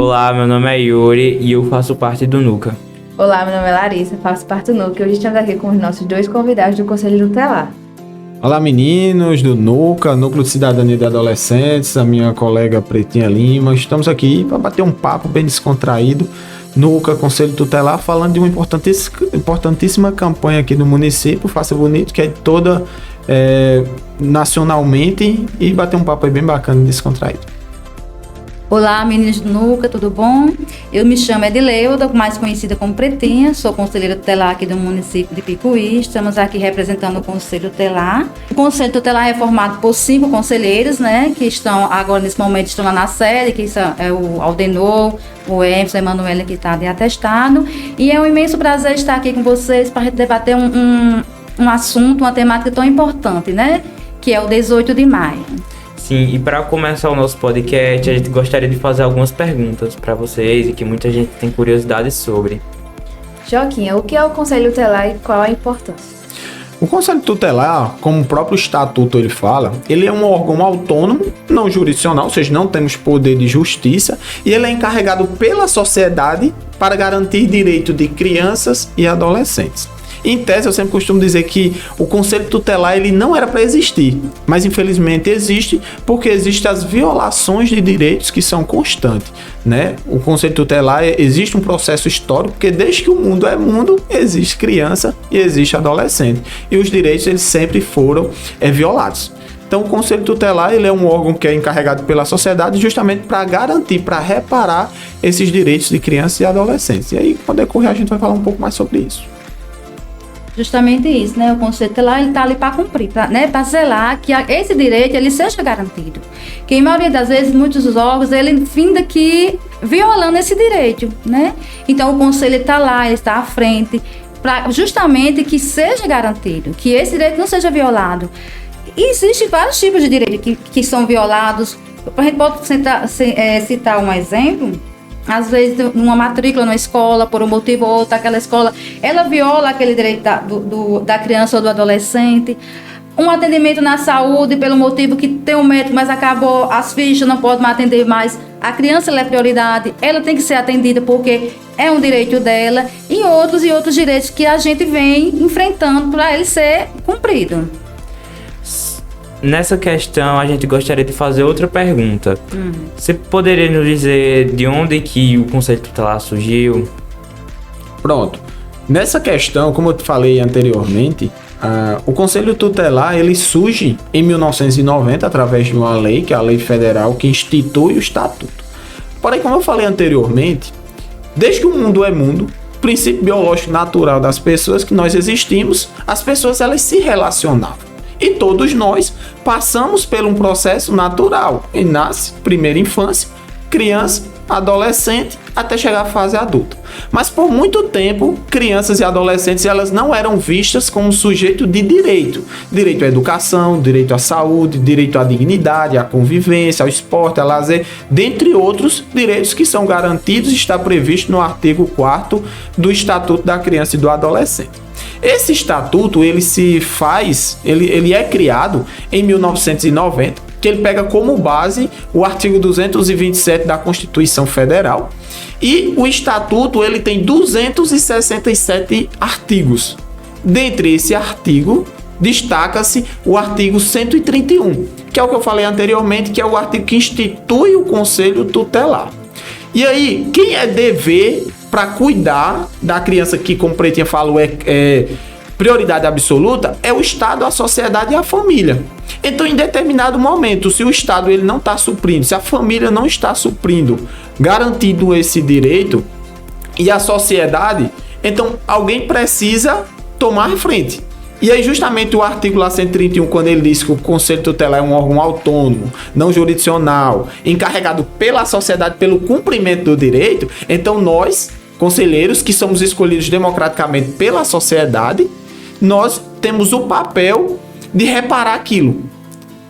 Olá, meu nome é Yuri e eu faço parte do NUCA. Olá, meu nome é Larissa, faço parte do NUCA e hoje estamos aqui com os nossos dois convidados do Conselho Tutelar. Olá meninos do NUCA, Núcleo de Cidadania de Adolescentes, a minha colega Pretinha Lima. Estamos aqui para bater um papo bem descontraído. NUCA, Conselho Tutelar, falando de uma importantíssima campanha aqui no município, Faça Bonito, que é toda nacionalmente, e bater um papo aí bem bacana e descontraído. Olá, meninos do NUCA, tudo bom? Eu me chamo Edileuda, mais conhecida como Pretinha, sou conselheira tutelar aqui do município de Picuí. Estamos aqui representando o Conselho Tutelar. O Conselho Tutelar é formado por 5 conselheiros, né, que estão agora nesse momento estão lá na sede, que são o Aldenor, o Emerson, a Emanuela, que está de atestado. E é um imenso prazer estar aqui com vocês para debater um assunto, uma temática tão importante, né, que é o 18 de maio. Sim, e para começar o nosso podcast, a gente gostaria de fazer algumas perguntas para vocês e que muita gente tem curiosidade sobre. Joaquim, o que é o Conselho Tutelar e qual a importância? O Conselho Tutelar, como o próprio estatuto ele fala, ele é um órgão autônomo, não jurisdicional, ou seja, não temos poder de justiça, e ele é encarregado pela sociedade para garantir direito de crianças e adolescentes. Em tese, eu sempre costumo dizer que o Conselho Tutelar ele não era para existir, mas infelizmente existe porque existem as violações de direitos que são constantes, né? O Conselho Tutelar existe um processo histórico porque desde que o mundo é mundo, existe criança e existe adolescente. E os direitos eles sempre foram violados. Então, o Conselho Tutelar ele é um órgão que é encarregado pela sociedade justamente para garantir, para reparar esses direitos de crianças e adolescentes. E aí, quando decorrer, a gente vai falar um pouco mais sobre isso. Justamente isso, né? O Conselho Tutelar ele está ali para cumprir, para zelar que esse direito ele seja garantido. Que em maioria das vezes, muitos dos órgãos, ele finda aqui violando esse direito, né? Então o Conselho está lá, ele está à frente, para justamente que seja garantido, que esse direito não seja violado. E existem vários tipos de direito que são violados. A gente pode citar um exemplo. Às vezes, numa matrícula na escola, por um motivo ou outro, aquela escola, ela viola aquele direito da criança ou do adolescente. Um atendimento na saúde, pelo motivo que tem um médico, mas acabou as fichas, não pode mais atender mais. A criança ela é prioridade, ela tem que ser atendida porque é um direito dela. E outros direitos que a gente vem enfrentando para ele ser cumprido. Nessa questão, a gente gostaria de fazer outra pergunta. Você poderia nos dizer de onde que o Conselho Tutelar surgiu? Pronto. Nessa questão, como eu te falei anteriormente, o Conselho Tutelar ele surge em 1990 através de uma lei, que é a Lei Federal, que institui o Estatuto. Porém, como eu falei anteriormente, desde que o mundo é mundo, o princípio biológico natural das pessoas que nós existimos, as pessoas elas se relacionavam. E todos nós passamos por um processo natural. E nasce, primeira infância, criança, adolescente, até chegar à fase adulta. Mas por muito tempo, crianças e adolescentes elas não eram vistas como sujeito de direito. Direito à educação, direito à saúde, direito à dignidade, à convivência, ao esporte, ao lazer, dentre outros direitos que são garantidos e está previsto no artigo 4º do Estatuto da Criança e do Adolescente. Esse estatuto, ele é criado em 1990, que ele pega como base o artigo 227 da Constituição Federal, e o estatuto ele tem 267 artigos. Dentre esse artigo, destaca-se o artigo 131, que é o que eu falei anteriormente, que é o artigo que institui o Conselho Tutelar. E aí, quem é dever para cuidar da criança que, como Pretinha falou, é prioridade absoluta, é o Estado, a sociedade e a família. Então, em determinado momento, se o Estado ele não está suprindo, se a família não está suprindo, garantindo esse direito, e a sociedade, então alguém precisa tomar frente. E aí justamente o artigo lá 131, quando ele diz que o Conselho Tutelar é um órgão autônomo, não jurisdicional, encarregado pela sociedade pelo cumprimento do direito, então nós, conselheiros que somos escolhidos democraticamente pela sociedade, nós temos o papel de reparar aquilo,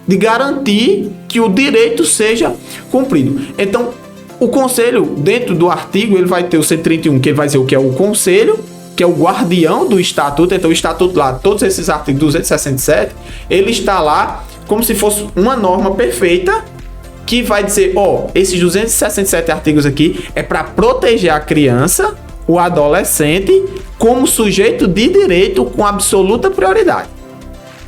de garantir que o direito seja cumprido. Então, o conselho, dentro do artigo, ele vai ter o 131, que ele vai dizer o que é o conselho, que é o guardião do estatuto. Então o estatuto lá, todos esses artigos 267, ele está lá como se fosse uma norma perfeita que vai dizer, esses 267 artigos aqui é para proteger a criança, o adolescente, como sujeito de direito com absoluta prioridade.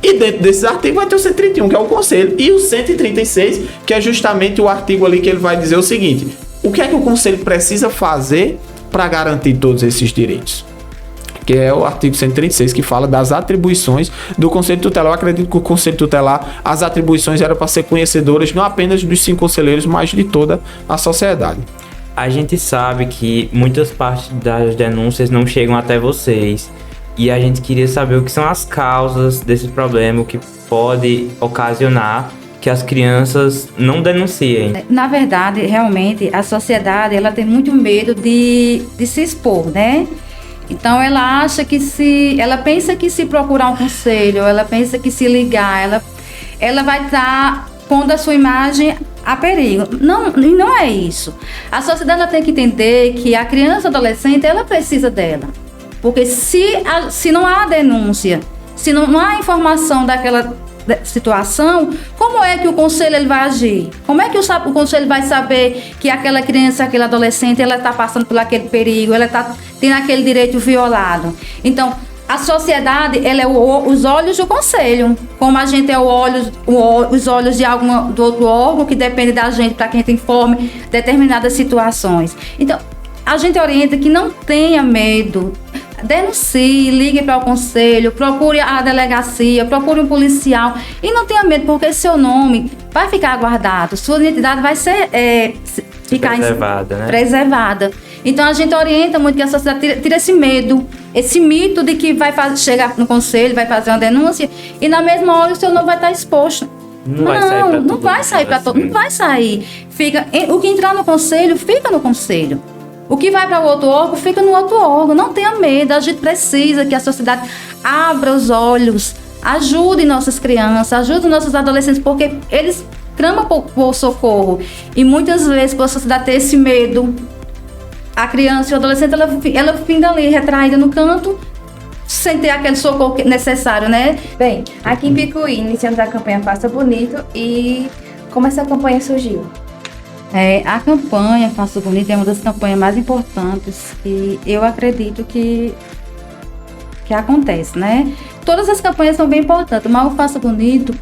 E dentro desses artigos vai ter o 131, que é o conselho, e o 136, que é justamente o artigo ali que ele vai dizer o seguinte: o que é que o conselho precisa fazer para garantir todos esses direitos? Que é o artigo 136, que fala das atribuições do Conselho Tutelar. Eu acredito que o Conselho Tutelar, as atribuições eram para ser conhecedoras não apenas dos 5 conselheiros, mas de toda a sociedade. A gente sabe que muitas partes das denúncias não chegam até vocês. E a gente queria saber o que são as causas desse problema, o que pode ocasionar que as crianças não denunciem. Na verdade, realmente, a sociedade ela tem muito medo de se expor, né? Então ela acha que ela pensa que se procurar um conselho, ela pensa que se ligar, ela vai estar pondo a sua imagem a perigo. Não é isso. A sociedade ela tem que entender que a criança e adolescente ela precisa dela. Porque se não há denúncia, se não há informação daquela situação, como é que o conselho ele vai agir? Como é que o conselho vai saber que aquela criança, aquele adolescente, ela está passando por aquele perigo, ela está tendo aquele direito violado? Então, a sociedade, ela é os olhos do conselho, como a gente é os olhos do outro órgão que depende da gente para que a gente informe determinadas situações. Então, a gente orienta que não tenha medo. Denuncie, ligue para o conselho, procure a delegacia, procure um policial e não tenha medo, porque seu nome vai ficar guardado, sua identidade vai ser preservada. Então a gente orienta muito que a sociedade tire esse medo, esse mito de que vai chegar no conselho, vai fazer uma denúncia e na mesma hora o seu nome vai estar exposto. Não vai sair para todo mundo, não vai sair. O que entrar no conselho, fica no conselho. O que vai para o outro órgão, fica no outro órgão. Não tenha medo, a gente precisa que a sociedade abra os olhos, ajude nossas crianças, ajude nossos adolescentes, porque eles clamam por socorro. E muitas vezes, por a sociedade ter esse medo, a criança e o adolescente, ela fica ali, retraída no canto, sem ter aquele socorro necessário, né? Bem, aqui em Picuí, iniciamos a campanha Faça Bonito. E como essa campanha surgiu? A campanha Faça Bonito é uma das campanhas mais importantes e eu acredito que acontece, né? Todas as campanhas são bem importantes, mas o Faça Bonito,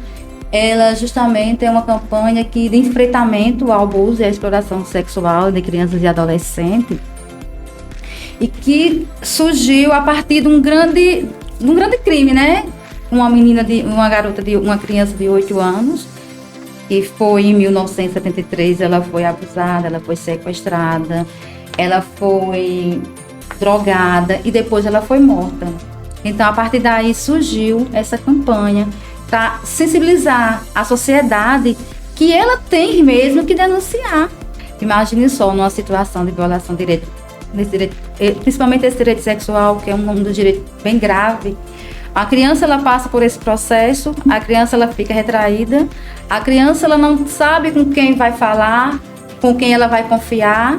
ela justamente é uma campanha de enfrentamento ao abuso e à exploração sexual de crianças e adolescentes e que surgiu a partir de um grande crime, né? Uma criança de 8 anos, e foi em 1973, ela foi abusada, ela foi sequestrada, ela foi drogada e depois ela foi morta. Então, a partir daí surgiu essa campanha para sensibilizar a sociedade que ela tem mesmo que denunciar. Imagine só, numa situação de violação de direito, principalmente esse direito sexual, que é um dos direitos bem grave. A criança ela passa por esse processo, a criança ela fica retraída, a criança ela não sabe com quem vai falar, com quem ela vai confiar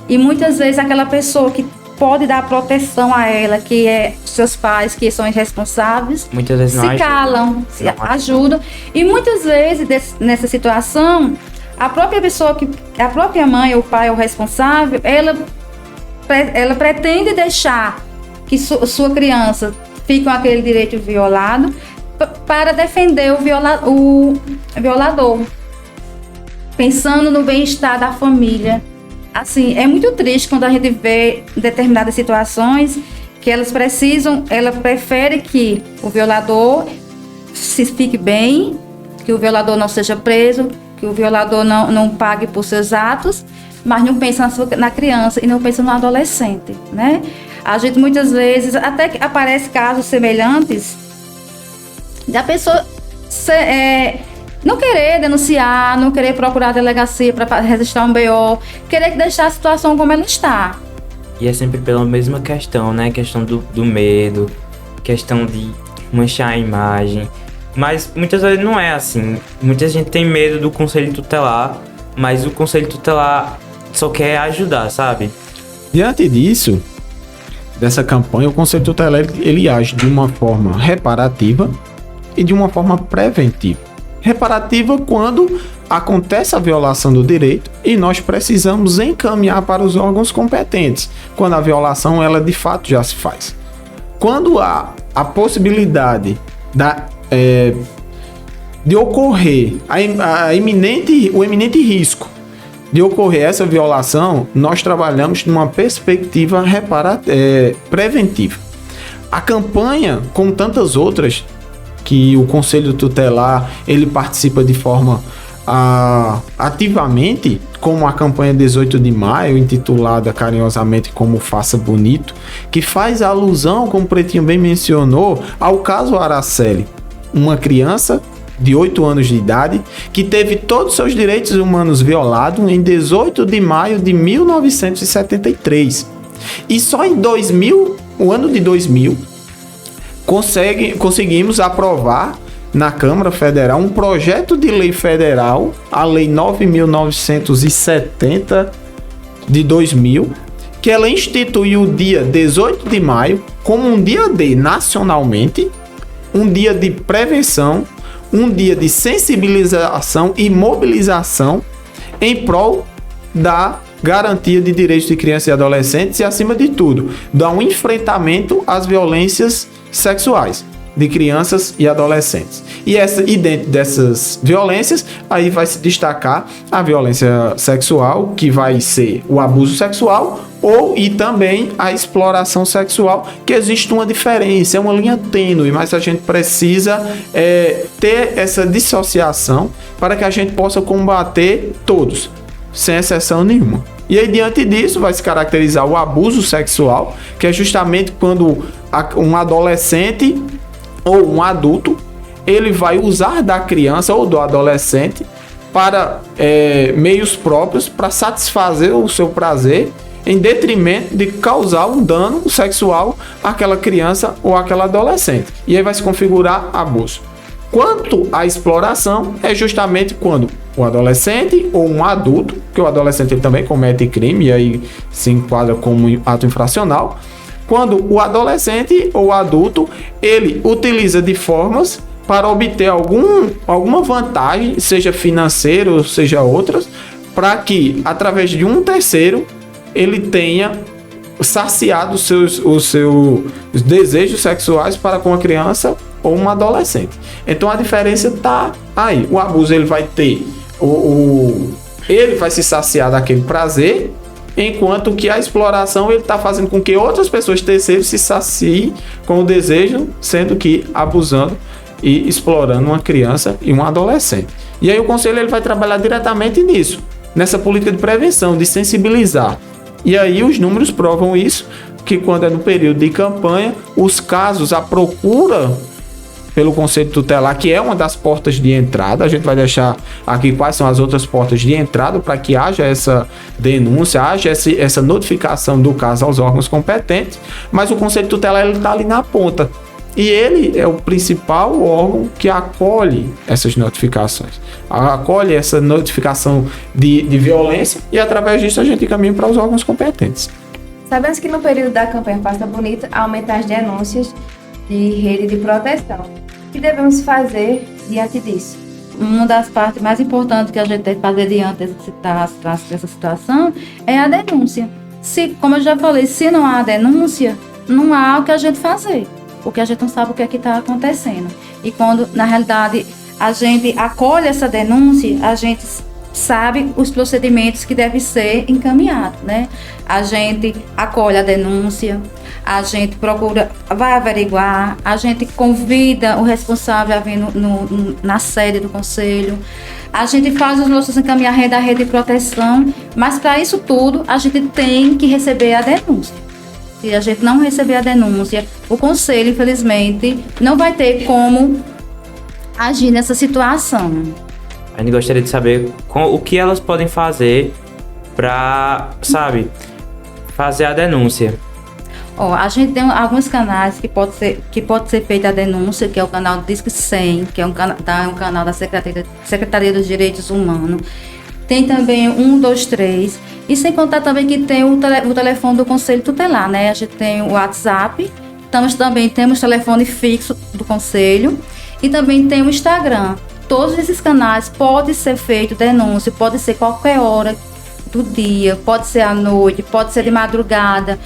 e muitas vezes aquela pessoa que pode dar proteção a ela, que é seus pais, que são irresponsáveis, muitas vezes se calam, se ajudam e muitas vezes nessa situação a própria mãe ou pai, o responsável, ela pretende deixar que sua criança fique com aquele direito violado para defender o violador, pensando no bem-estar da família. Assim, é muito triste quando a gente vê determinadas situações que ela prefere que o violador se fique bem, que o violador não seja preso, que o violador não pague por seus atos, mas não pensa na criança e não pensa no adolescente, né? A gente muitas vezes, até que aparece casos semelhantes, da pessoa não querer denunciar, não querer procurar a delegacia para registrar um BO, querer deixar a situação como ela está. E é sempre pela mesma questão, né? Questão do medo, questão de manchar a imagem. Mas muitas vezes não é assim. Muita gente tem medo do Conselho Tutelar, mas o Conselho Tutelar só quer ajudar, sabe? Diante disso, dessa campanha, o Conselho Tutelar ele age de uma forma reparativa e de uma forma preventiva. Reparativa quando acontece a violação do direito e nós precisamos encaminhar para os órgãos competentes, quando a violação ela de fato já se faz. Quando há a possibilidade de ocorrer o eminente risco de ocorrer essa violação, nós trabalhamos numa perspectiva preventiva. A campanha, como tantas outras, que o Conselho Tutelar ele participa de forma ativamente, como a campanha 18 de maio, intitulada carinhosamente como Faça Bonito, que faz alusão, como o Pretinho bem mencionou, ao caso Araceli, uma criança de 8 anos de idade, que teve todos os seus direitos humanos violados em 18 de maio de 1973. E só em 2000, o ano de 2000, conseguimos aprovar na Câmara Federal um projeto de lei federal, a Lei 9.970 de 2000, que ela instituiu o dia 18 de maio como um dia D nacionalmente, um dia de prevenção, um dia de sensibilização e mobilização em prol da garantia de direitos de crianças e adolescentes e, acima de tudo, dar um enfrentamento às violências sexuais de crianças e adolescentes. E dentro dessas violências, aí vai se destacar a violência sexual, que vai ser o abuso sexual, e também a exploração sexual, que existe uma diferença, é uma linha tênue, mas a gente precisa ter essa dissociação para que a gente possa combater todos, sem exceção nenhuma. E aí, diante disso, vai se caracterizar o abuso sexual, que é justamente quando um adolescente ou um adulto, ele vai usar da criança ou do adolescente para meios próprios para satisfazer o seu prazer, em detrimento de causar um dano sexual àquela criança ou àquela adolescente. E aí vai se configurar abuso. Quanto à exploração, é justamente quando o adolescente ou um adulto, que o adolescente ele também comete crime e aí se enquadra como ato infracional, quando o adolescente ou adulto ele utiliza de formas para obter alguma vantagem, seja financeira ou seja outras, para que através de um terceiro ele tenha saciado os seus desejos sexuais para com a criança ou uma adolescente. Então a diferença está aí. O abuso ele vai ter ele vai se saciar daquele prazer, enquanto que a exploração ele está fazendo com que outras pessoas terceiros se saciem com o desejo, sendo que abusando e explorando uma criança e um adolescente. E aí o conselho ele vai trabalhar diretamente nisso, nessa política de prevenção, de sensibilizar. E aí os números provam isso, que quando é no período de campanha, os casos, a procura pelo Conselho Tutelar, que é uma das portas de entrada, a gente vai deixar aqui quais são as outras portas de entrada para que haja essa denúncia, haja essa notificação do caso aos órgãos competentes, mas o Conselho Tutelar está ali na ponta. E ele é o principal órgão que acolhe essas notificações, acolhe essa notificação de violência e através disso a gente caminha para os órgãos competentes. Sabemos que no período da campanha Faça Bonito aumentam as denúncias de rede de proteção. O que devemos fazer diante disso? Uma das partes mais importantes que a gente tem que fazer diante dessa situação é a denúncia. Como eu já falei, se não há denúncia, não há o que a gente fazer, porque a gente não sabe o que é que está acontecendo. E quando, na realidade, a gente acolhe essa denúncia, a gente sabe os procedimentos que devem ser encaminhados, né? A gente acolhe a denúncia, a gente procura, vai averiguar, a gente convida o responsável a vir na sede do conselho, a gente faz os nossos encaminhamentos da rede de proteção, mas para isso tudo a gente tem que receber a denúncia. Se a gente não receber a denúncia, o conselho, infelizmente, não vai ter como agir nessa situação. A gente gostaria de saber o que elas podem fazer para, fazer a denúncia. A gente tem alguns canais que pode ser feita a denúncia, que é o canal do Disque 100, que é um canal da Secretaria dos Direitos Humanos. Tem também 123, e sem contar também que tem o telefone do Conselho Tutelar, né? A gente tem o WhatsApp, também temos o telefone fixo do Conselho, e também tem o Instagram, todos esses canais pode ser feito denúncia, pode ser qualquer hora do dia, pode ser à noite, pode ser de madrugada,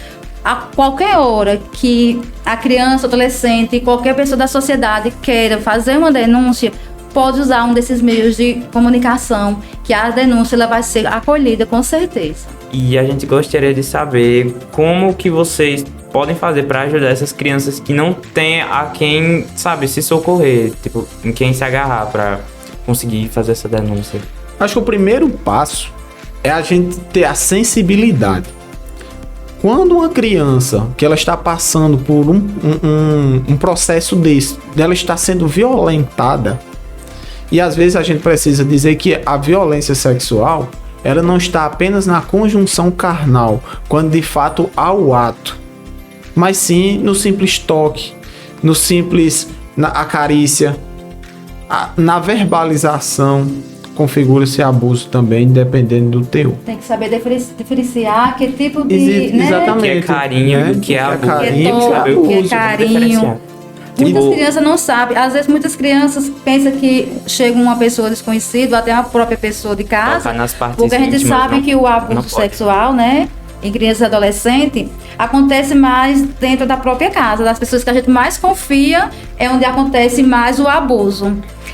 a qualquer hora que a criança, adolescente, qualquer pessoa da sociedade queira fazer uma denúncia, pode usar um desses meios de comunicação, que a denúncia ela vai ser acolhida com certeza. E a gente gostaria de saber como que vocês podem fazer para ajudar essas crianças que não têm a quem, sabe, se socorrer, tipo, em quem se agarrar para conseguir fazer essa denúncia. Acho que o primeiro passo é a gente ter a sensibilidade. Quando uma criança que ela está passando por um processo desse, ela está sendo violentada, e às vezes a gente precisa dizer que a violência sexual, ela não está apenas na conjunção carnal, quando de fato há o ato, mas sim no simples toque, no simples carícia, na verbalização. Configura-se abuso também, dependendo do teor. Tem que saber diferenciar que tipo de... Exatamente. O que é carinho, o que é abuso. Carinho, o que é carinho. Muitas crianças não sabem. Às vezes, muitas crianças pensam que chega uma pessoa desconhecida, ou até uma própria pessoa de casa, porque a gente sabe que o abuso sexual, né, em criança e adolescente, acontece mais dentro da própria casa. Das pessoas que a gente mais confia é onde acontece mais o abuso.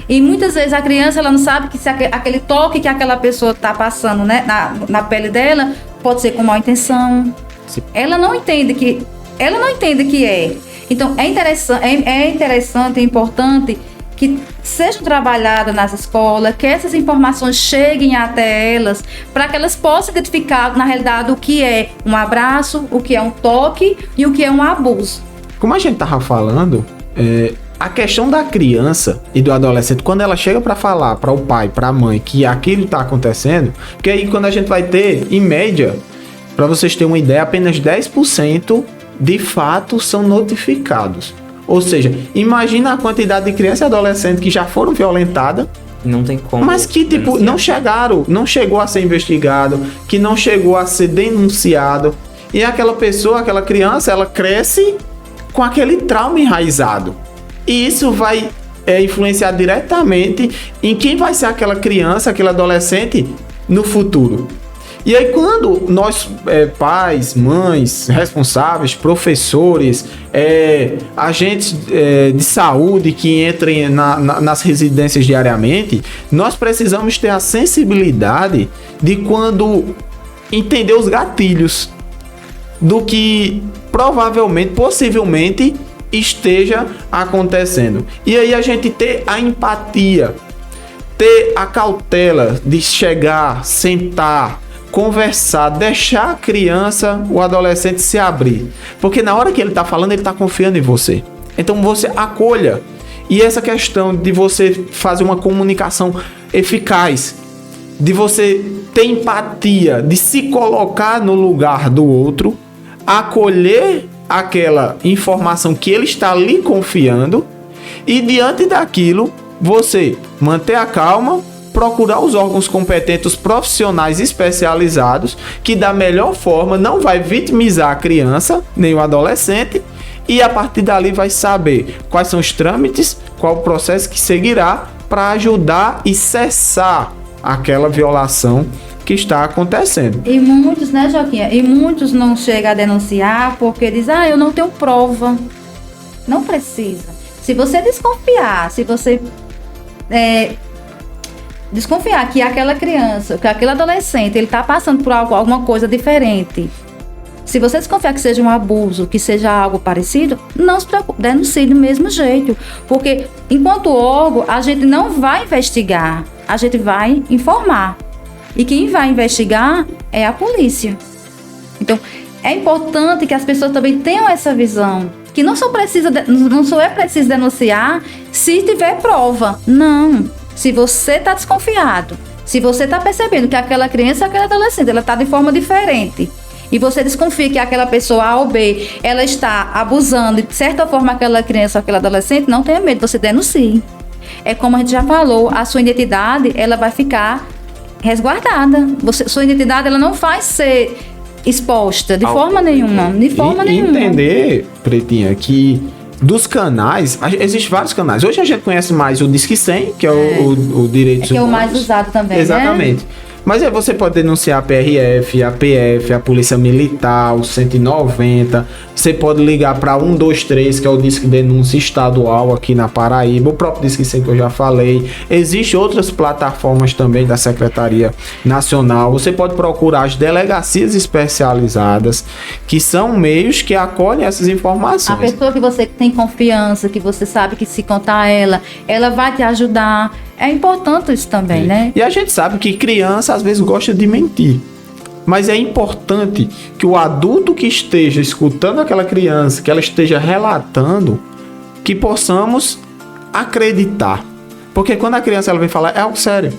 E muitas vezes a criança ela não sabe que se aquele toque que aquela pessoa está passando, né, na pele dela pode ser com má intenção. Sim. Ela não entende que é. Então é interessante e importante que sejam trabalhadas nas escolas, que essas informações cheguem até elas, para que elas possam identificar na realidade o que é um abraço, o que é um toque e o que é um abuso. Como a gente estava falando, a questão da criança e do adolescente, quando ela chega para falar para o pai, para a mãe, que aquilo está acontecendo, porque aí quando a gente vai ter, em média, para vocês terem uma ideia, apenas 10% de fato são notificados. Ou seja, imagina a quantidade de criança e adolescente que já foram violentadas, não tem como. mas que tipo não chegou a ser investigado, que não chegou a ser denunciado. E aquela pessoa, aquela criança, ela cresce com aquele trauma enraizado. E isso vai influenciar diretamente em quem vai ser aquela criança, aquele adolescente no futuro. E aí quando nós, pais, mães, responsáveis, professores, agentes de saúde que entrem nas residências diariamente, nós precisamos ter a sensibilidade de quando entender os gatilhos do que provavelmente, possivelmente esteja acontecendo. E aí a gente ter a empatia, ter a cautela de chegar, sentar, conversar, deixar a criança, o adolescente se abrir. Porque na hora que ele está falando, ele está confiando em você. Então você acolha. E essa questão de você fazer uma comunicação eficaz, de você ter empatia, de se colocar no lugar do outro, acolher aquela informação que ele está lhe confiando e diante daquilo você manter a calma, procurar os órgãos competentes, os profissionais especializados que da melhor forma não vai vitimizar a criança nem o adolescente e a partir dali vai saber quais são os trâmites, qual o processo que seguirá para ajudar e cessar aquela violação que está acontecendo. E muitos, né, Joaquim? E muitos não chegam a denunciar porque dizem, eu não tenho prova. Não precisa. Se você desconfiar, se você desconfiar que aquela criança, que aquele adolescente, ele está passando por alguma coisa diferente, se você desconfiar que seja um abuso, que seja algo parecido, não se preocupe, denuncie do mesmo jeito. Porque enquanto órgão, a gente não vai investigar, a gente vai informar. E quem vai investigar é a polícia. Então, é importante que as pessoas também tenham essa visão. Que não só é preciso denunciar se tiver prova. Não. Se você está desconfiado, se você está percebendo que aquela criança, aquela adolescente, ela está de forma diferente, e você desconfia que aquela pessoa A ou B, ela está abusando, de certa forma, aquela criança, aquela adolescente, não tenha medo, você denuncie. É como a gente já falou, a sua identidade, ela vai ficar resguardada. Sua identidade ela não vai ser exposta de forma nenhuma. De forma nenhuma. Entender, Pretinha, que dos canais, existem vários canais. Hoje a gente conhece mais o Disque 100, que é o Direitos que é o Humanos. mais usado também, Exatamente. Mas aí você pode denunciar a PRF, a PF, a Polícia Militar, o 190. Você pode ligar para 123, que é o Disque Denúncia Estadual aqui na Paraíba. O próprio Disque 100 que eu já falei. Existem outras plataformas também da Secretaria Nacional. Você pode procurar as delegacias especializadas, que são meios que acolhem essas informações. A pessoa que você tem confiança, que você sabe que se contar a ela vai te ajudar. É importante isso também, né? E a gente sabe que criança às vezes gosta de mentir. Mas é importante que o adulto que esteja escutando aquela criança, que ela esteja relatando, que possamos acreditar. Porque quando a criança ela vem falar, é algo sério.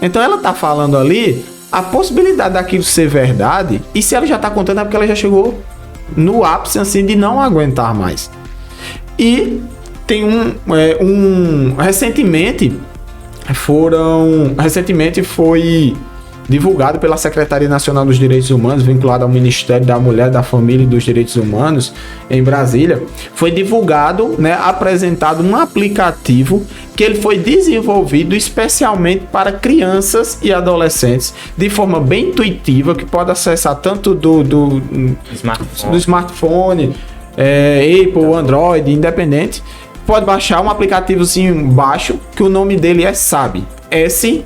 Então ela está falando ali, a possibilidade daquilo ser verdade, e se ela já está contando é porque ela já chegou no ápice assim de não aguentar mais. E tem recentemente foi divulgado pela Secretaria Nacional dos Direitos Humanos, vinculado ao Ministério da Mulher, da Família e dos Direitos Humanos, em Brasília. Foi divulgado, apresentado um aplicativo que ele foi desenvolvido especialmente para crianças e adolescentes, de forma bem intuitiva, que pode acessar tanto do smartphone, Apple, Android, independente. Pode baixar um aplicativozinho baixo, que o nome dele é SABE. S-A-B-E.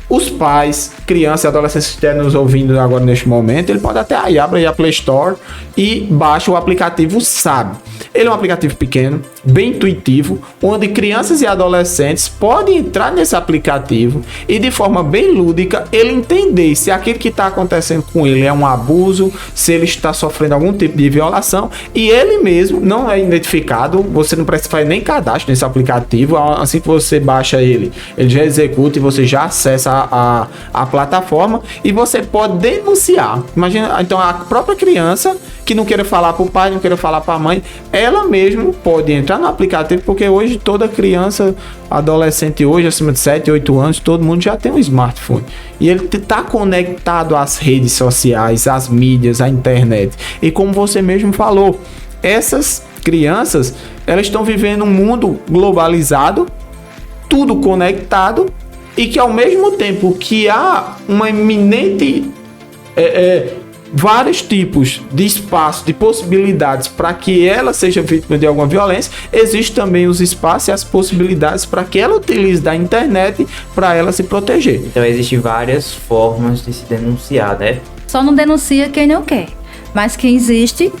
Os pais, crianças e adolescentes que estiverem nos ouvindo agora neste momento, ele pode até abrir a Play Store e baixa o aplicativo SABE. Ele é um aplicativo pequeno, bem intuitivo, onde crianças e adolescentes podem entrar nesse aplicativo e de forma bem lúdica ele entender se aquilo que está acontecendo com ele é um abuso, se ele está sofrendo algum tipo de violação, e ele mesmo não é identificado. Você não precisa fazer nem cadastro nesse aplicativo. Assim que você baixa ele já executa e você já acessa a plataforma e você pode denunciar. Imagina, então, a própria criança que não queira falar para o pai, não queira falar para a mãe, ela mesma pode entrar no aplicativo, porque hoje toda criança, adolescente hoje, acima de 7, 8 anos, todo mundo já tem um smartphone. E ele está conectado às redes sociais, às mídias, à internet. E como você mesmo falou, essas crianças, elas estão vivendo um mundo globalizado, tudo conectado, e que ao mesmo tempo que há uma iminente vários tipos de espaço, de possibilidades para que ela seja vítima de alguma violência, existe também os espaços e as possibilidades para que ela utilize da internet para ela se proteger. Então existem várias formas de se denunciar, né? Só não denuncia quem não quer, mas quem existe.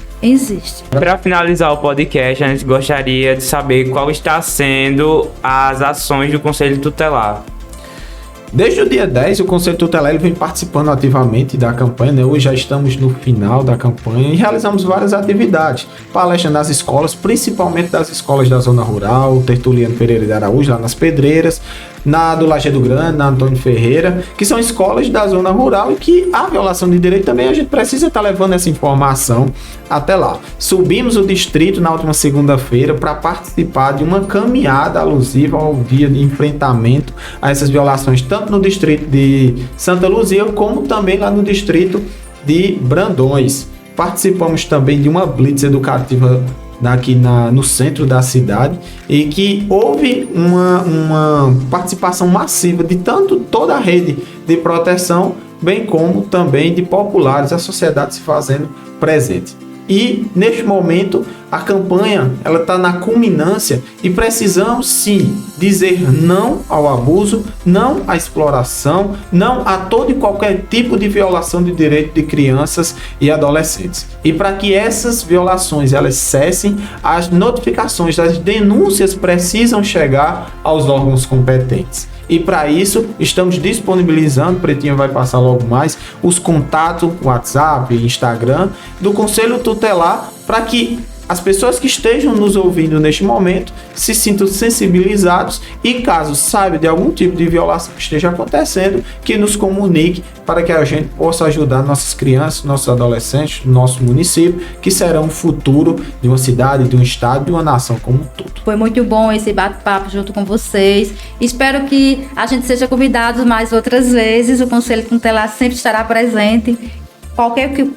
Para finalizar o podcast, a gente gostaria de saber qual está sendo as ações do Conselho Tutelar. Desde o dia 10, o Conselho Tutelar ele vem participando ativamente da campanha, né? Hoje já estamos no final da campanha e realizamos várias atividades. Palestra nas escolas, principalmente das escolas da zona rural, Tertuliano Pereira de Araújo, lá nas Pedreiras, na do Lajeado Grande, na Antônio Ferreira, que são escolas da zona rural e que a violação de direito também a gente precisa estar levando essa informação até lá. Subimos o distrito na última segunda-feira para participar de uma caminhada alusiva ao dia de enfrentamento a essas violações, tanto no distrito de Santa Luzia, como também lá no distrito de Brandões. Participamos também de uma blitz educativa aqui no centro da cidade, e que houve uma participação massiva de toda a rede de proteção, bem como também de populares, a sociedade se fazendo presente. E neste momento a campanha ela está na culminância e precisamos sim dizer não ao abuso, não à exploração, não a todo e qualquer tipo de violação de direito de crianças e adolescentes. E para que essas violações elas cessem, as notificações, as denúncias precisam chegar aos órgãos competentes. E para isso, estamos disponibilizando, Pretinho vai passar logo mais, os contatos, WhatsApp, Instagram, do Conselho Tutelar, para que as pessoas que estejam nos ouvindo neste momento se sintam sensibilizados e, caso saibam de algum tipo de violação que esteja acontecendo, que nos comunique para que a gente possa ajudar nossas crianças, nossos adolescentes, nosso município, que serão o futuro de uma cidade, de um estado, de uma nação como um todo. Foi muito bom esse bate-papo junto com vocês. Espero que a gente seja convidado mais outras vezes. O Conselho Tutelar sempre estará presente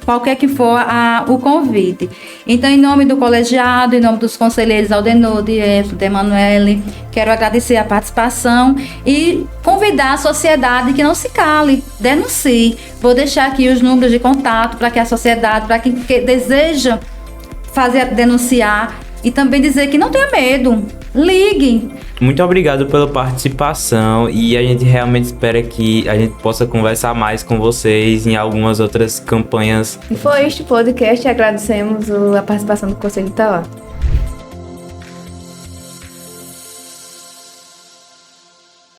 qualquer que for o convite. Então, em nome do colegiado, em nome dos conselheiros Aldenor, de Emanuele, quero agradecer a participação e convidar a sociedade que não se cale, denuncie. Vou deixar aqui os números de contato para que a sociedade, para quem deseja denunciar, e também dizer que não tenha medo, ligue. Muito obrigado pela participação e a gente realmente espera que a gente possa conversar mais com vocês em algumas outras campanhas. E foi este podcast e agradecemos a participação do Conselho Tutelar.